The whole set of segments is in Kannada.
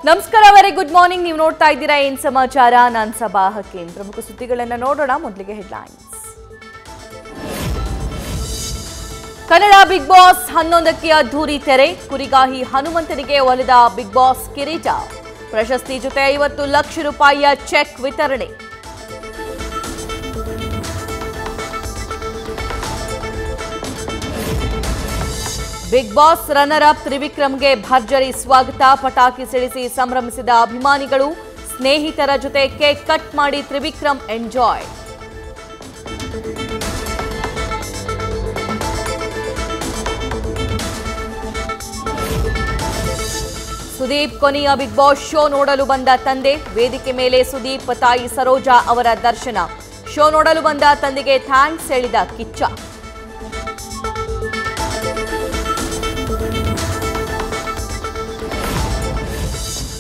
ನಮಸ್ಕಾರ ವೆರಿ ಗುಡ್ ಮಾರ್ನಿಂಗ್. ನೀವು ನೋಡ್ತಾ ಇದ್ದೀರಾ ಏನ್ ಸಮಾಚಾರ. ನಾನು ಸಭಾ ಹಕೀಂ. ಪ್ರಮುಖ ಸುದ್ದಿಗಳನ್ನು ನೋಡೋಣ. ಮೊದಲಿಗೆ ಹೆಡ್ಲೈನ್ಸ್. ಕನ್ನಡ ಬಿಗ್ ಬಾಸ್ 11ಕ್ಕೆ ಅದ್ದೂರಿ ತೆರೆ. ಕುರಿಗಾಹಿ ಹನುಮಂತನಿಗೆ ಒಲಿದ ಬಿಗ್ ಬಾಸ್ ಕಿರೀಟ. ಪ್ರಶಸ್ತಿ ಜೊತೆ 50 ಲಕ್ಷ ರೂಪಾಯಿಯ ಚೆಕ್ ವಿತರಣೆ. ಬಿಗ್ ಬಾಸ್ ರನ್ನರ್ ಅಪ್ ತ್ರಿವಿಕ್ರಮ್ಗೆ ಭರ್ಜರಿ ಸ್ವಾಗತ. ಪಟಾಕಿ ಸಿಡಿಸಿ ಸಂಭ್ರಮಿಸಿದ ಅಭಿಮಾನಿಗಳು. ಸ್ನೇಹಿತರ ಜೊತೆ ಕೇಕ್ ಕಟ್ ಮಾಡಿ ತ್ರಿವಿಕ್ರಮ್ ಎಂಜಾಯ್. ಸುದೀಪ್ ಕೊನೆಯ ಬಿಗ್ ಬಾಸ್ ಶೋ ನೋಡಲು ಬಂದ ತಂದೆ. ವೇದಿಕೆ ಮೇಲೆ ಸುದೀಪ್ ತಾಯಿ ಸರೋಜಾ ಅವರ ದರ್ಶನ. ಶೋ ನೋಡಲು ಬಂದ ತಂದೆಗೆ ಥ್ಯಾಂಕ್ಸ್ ಹೇಳಿದ ಕಿಚ್ಚ.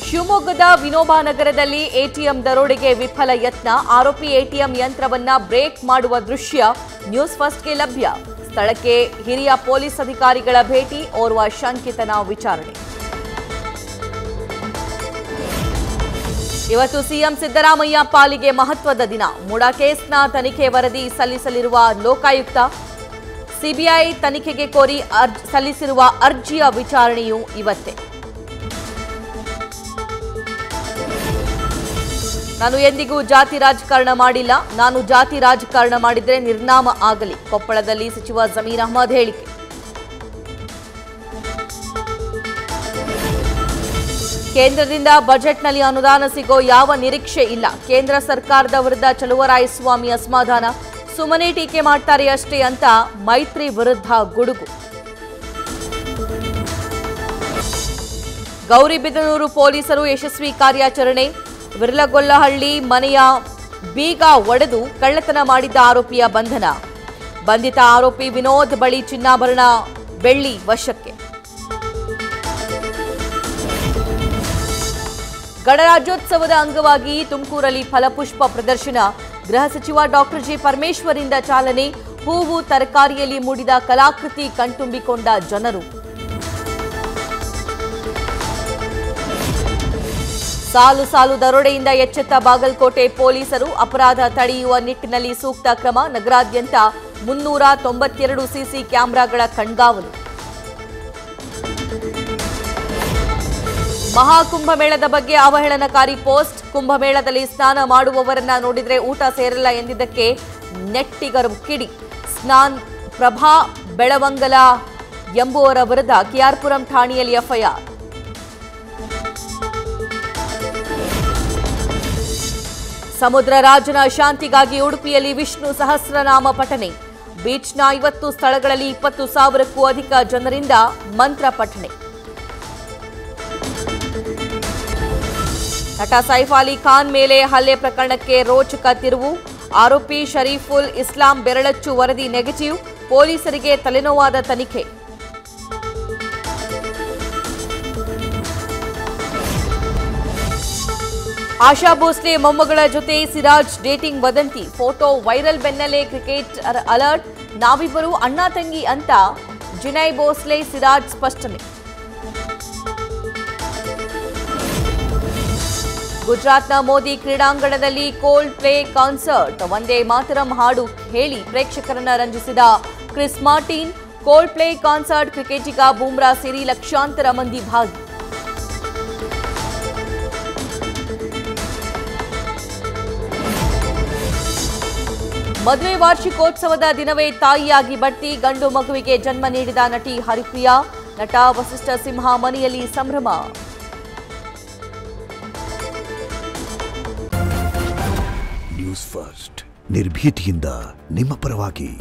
ಶಿವಮೊಗ್ಗದ ವಿನೋಬಾ ನಗರದಲ್ಲಿ ಎಟಿಎಂ ದರೋಡೆಗೆ ವಿಫಲ ಯತ್ನ. ಆರೋಪಿ ಎಟಿಎಂ ಯಂತ್ರವನ್ನ ಬ್ರೇಕ್ ಮಾಡುವ ದೃಶ್ಯ ನ್ಯೂಸ್ ಫಸ್ಟ್ಗೆ ಲಭ್ಯ. ಸ್ಥಳಕ್ಕೆ ಹಿರಿಯ ಪೊಲೀಸ್ ಅಧಿಕಾರಿಗಳ ಭೇಟಿ. ಓರ್ವ ಶಂಕಿತನ ವಿಚಾರಣೆ. ಇವತ್ತು ಸಿಎಂ ಸಿದ್ದರಾಮಯ್ಯ ಪಾಲಿಗೆ ಮಹತ್ವದ ದಿನ. ಮುಡಾ ಕೇಸ್ನ ತನಿಖೆ ವರದಿ ಸಲ್ಲಿಸಲಿರುವ ಲೋಕಾಯುಕ್ತ. ಸಿಬಿಐ ತನಿಖೆಗೆ ಕೋರಿ ಸಲ್ಲಿಸಿರುವ ಅರ್ಜಿಯ ವಿಚಾರಣೆಯೂ ಇವತ್ತೇ. ನಾನು ಎಂದಿಗೂ ಜಾತಿ ರಾಜಕಾರಣ ಮಾಡಿಲ್ಲ. ನಾನು ಜಾತಿ ರಾಜಕಾರಣ ಮಾಡಿದ್ರೆ ನಿರ್ನಾಮ ಆಗಲಿ. ಕೊಪ್ಪಳದಲ್ಲಿ ಸಚಿವ ಜಮೀರ್ ಅಹ್ಮದ್ ಹೇಳಿಕೆ. ಕೇಂದ್ರದಿಂದ ಬಜೆಟ್ನಲ್ಲಿ ಅನುದಾನ ಸಿಗೋ ಯಾವ ನಿರೀಕ್ಷೆ ಇಲ್ಲ. ಕೇಂದ್ರ ಸರ್ಕಾರದ ವಿರುದ್ಧ ಚಲುವರಾಯಸ್ವಾಮಿ ಅಸಮಾಧಾನ. ಸುಮ್ಮನೆ ಟೀಕೆ ಮಾಡ್ತಾರೆ ಅಷ್ಟೇ ಅಂತ ಮೈತ್ರಿ ವಿರುದ್ಧ ಗುಡುಗು. ಗೌರಿಬಿದನೂರು ಪೊಲೀಸರು ಯಶಸ್ವಿ ಕಾರ್ಯಾಚರಣೆ. ವಿರ್ಲಗೊಲ್ಲಹಳ್ಳಿ ಮನೆಯ ಬೀಗ ಒಡೆದು ಕಳ್ಳತನ ಮಾಡಿದ್ದ ಆರೋಪಿಯ ಬಂಧನ. ಬಂಧಿತ ಆರೋಪಿ ವಿನೋದ್ ಬಳಿ ಚಿನ್ನಾಭರಣ ಬೆಳ್ಳಿ ವಶಕ್ಕೆ. ಗಣರಾಜ್ಯೋತ್ಸವದ ಅಂಗವಾಗಿ ತುಮಕೂರಲ್ಲಿ ಫಲಪುಷ್ಪ ಪ್ರದರ್ಶನ. ಗೃಹ ಸಚಿವ ಡಾಕ್ಟರ್ ಜಿ ಪರಮೇಶ್ವರಿಂದ ಚಾಲನೆ. ಹೂವು ತರಕಾರಿಯಲ್ಲಿ ಮೂಡಿದ ಕಲಾಕೃತಿ ಕಣ್ತುಂಬಿಕೊಂಡ ಜನರು. ಸಾಲು ಸಾಲು ದರೋಡೆಯಿಂದ ಎಚ್ಚೆತ್ತ ಬಾಗಲಕೋಟೆ ಪೊಲೀಸರು. ಅಪರಾಧ ತಡೆಯುವ ನಿಟ್ಟಿನಲ್ಲಿ ಸೂಕ್ತ ಕ್ರಮ. ನಗರಾದ್ಯಂತ 392 ಸಿಸಿ ಕ್ಯಾಮೆರಾಗಳ ಕಣ್ಗಾವಲು. ಮಹಾಕುಂಭಮೇಳದ ಬಗ್ಗೆ ಅವಹೇಳನಕಾರಿ ಪೋಸ್ಟ್. ಕುಂಭಮೇಳದಲ್ಲಿ ಸ್ನಾನ ಮಾಡುವವರನ್ನ ನೋಡಿದ್ರೆ ಊಟ ಸೇರಲ್ಲ ಎಂದಿದ್ದಕ್ಕೆ ನೆಟ್ಟಿಗರು ಕಿಡಿ. ಪ್ರಭಾ ಬೆಳವಂಗಲ ಎಂಬುವರ ವಿರುದ್ಧ ಕೆಆರ್ಪುರಂ ಠಾಣೆಯಲ್ಲಿ ಎಫ್ಐಆರ್. ಸಮುದ್ರ ರಾಜನ ಶಾಂತಿಗಾಗಿ ಉಡುಪಿಯಲ್ಲಿ ವಿಷ್ಣು ಸಹಸ್ರನಾಮ ಪಠನೆ. ಬೀಚ್ನ 50 ಸ್ಥಳಗಳಲ್ಲಿ 20,000ಕ್ಕೂ ಅಧಿಕ ಜನರಿಂದ ಮಂತ್ರ ಪಠನೆ. ನಟ ಸೈಫ್ ಅಲಿ ಖಾನ್ ಮೇಲೆ ಹಲ್ಲೆ ಪ್ರಕರಣಕ್ಕೆ ರೋಚಕ ತಿರುವು. ಆರೋಪಿ ಶರೀಫುಲ್ ಇಸ್ಲಾಂ ಬೆರಳಚ್ಚು ವರದಿ ನೆಗೆಟಿವ್. ಪೊಲೀಸರಿಗೆ ತಲೆನೋವಾದ ತನಿಖೆ. ಆಶಾ ಭೋಸ್ಲೆ ಮೊಮ್ಮಗಳ ಜೊತೆ ಸಿರಾಜ್ ಡೇಟಿಂಗ್ ವದಂತಿ. ಫೋಟೋ ವೈರಲ್ ಬೆನ್ನಲ್ಲೇ ಕ್ರಿಕೆಟ್ ಅಲರ್ಟ್. ನಾವಿಬ್ಬರು ಅಣ್ಣ ತಂಗಿ ಅಂತ ಜಿನೈ ಭೋಸ್ಲೆ ಸಿರಾಜ್ ಸ್ಪಷ್ಟನೆ. ಗುಜರಾತ್ನ ಮೋದಿ ಕ್ರೀಡಾಂಗಣದಲ್ಲಿ cold play concert. Vande Mataram ಹಾಡು ಹೇಳಿ ಪ್ರೇಕ್ಷಕರನ್ನ ರಂಜಿಸಿದ Chris Martin. Coldplay concert ಕ್ರಿಕೆಟಿಗ ಬೂಮ್ರಾ ಸೇರಿ ಲಕ್ಷಾಂತರ ಮಂದಿ ಭಾಗಿ. ಮದುವೆ ವಾರ್ಷಿಕೋತ್ಸವದ ದಿನವೇ ತಾಯಿಯಾಗಿ ಬಡ್ತಿ. ಗಂಡು ಮಗುವಿಗೆ ಜನ್ಮ ನೀಡಿದ ನಟಿ ಹರಿಪ್ರಿಯಾ. ನಟ ವಸಿಷ್ಠ ಸಿಂಹ ಮನೆಯಲ್ಲಿ ಸಂಭ್ರಮ. ನ್ಯೂಸ್ ಫಸ್ಟ್ ನಿರ್ಭೀತಿಯಿಂದ ನಿಮ್ಮ ಪರವಾಗಿ.